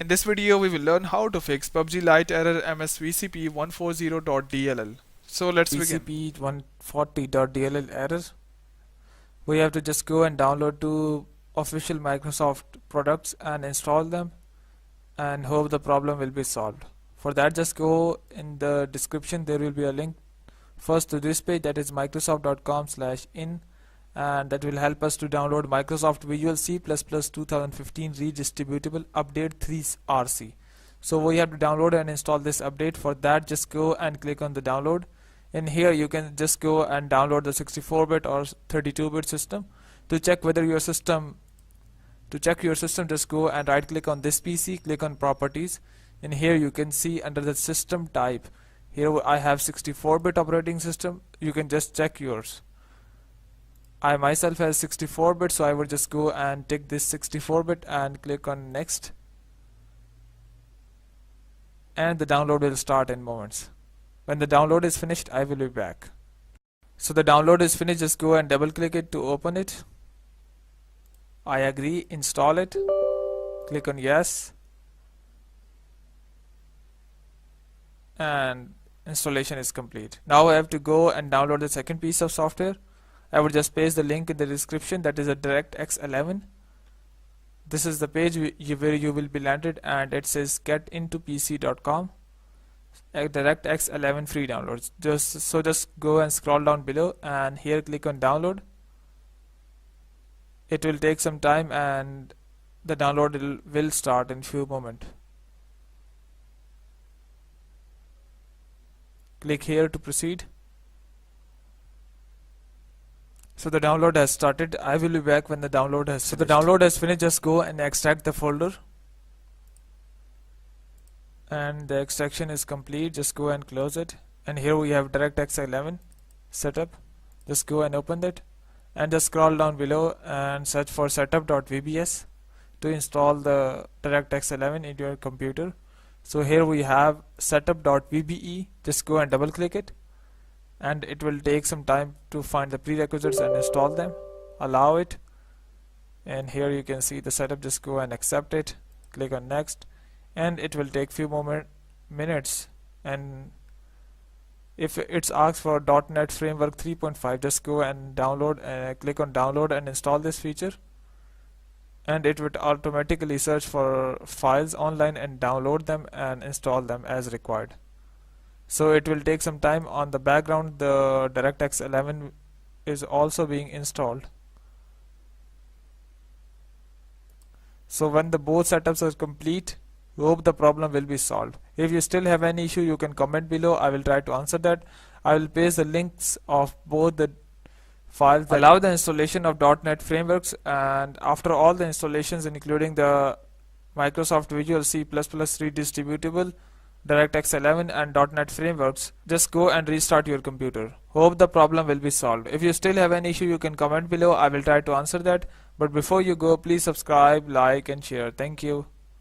In this video, we will learn how to fix PUBG Lite error msvcp140.dll. So let's begin. msvcp140.dll error. We have to just go and download two official Microsoft products and install them and hope the problem will be solved. For that, just go in the description, there will be a link first to this page, that is microsoft.com/in, and that will help us to download Microsoft Visual C++ 2015 redistributable update 3RC. So we have to download and install this update. For that, just go and click on the download. In here you can just go and download the 64-bit or 32-bit system. To check your system, just go and right click on this PC, click on properties. In here you can see under the system type, here I have 64-bit operating system. You can just check yours. I myself has 64-bit, so I will just go and take this 64-bit and click on next, and the download will start in moments. When the download is finished, I will be back. So the download is finished, just go and double click it to open it. I agree, install it, click on yes, and installation is complete. Now I have to go and download the second piece of software. I will just paste the link in the description, that is a DirectX 11. This is the page where you will be landed, and it says getintopc.com. DirectX 11 free downloads. Just go and scroll down below, and here click on download. It will take some time and the download will start in few moments. Click here to proceed. So the download has started. I will be back when the download has finished. So the download has finished. Just go and extract the folder, and the extraction is complete. Just go and close it, and here we have DirectX 11 setup. Just go and open it, and just scroll down below and search for setup.vbs to install the DirectX 11 into your computer. So here we have setup.vbe. Just go and double click it, and it will take some time to find the prerequisites and install them. Allow it, and here you can see the setup. Just go and accept it, click on next, and it will take few minutes. And if it's asked for .NET Framework 3.5, just go and download, click on download and install this feature, and it would automatically search for files online and download them and install them as required. So it will take some time. On the background, the DirectX 11 is also being installed. So when the both setups are complete, hope the problem will be solved. If you still have any issue, you can comment below. I will try to answer that. I will paste the links of both the files that allow the installation of .NET frameworks, and after all the installations including the Microsoft Visual C++ redistributable, DirectX 11 and .NET frameworks, just go and restart your computer. Hope the problem will be solved. If you still have any issue, you can comment below. I will try to answer that. But before you go, please subscribe, like and share. Thank you.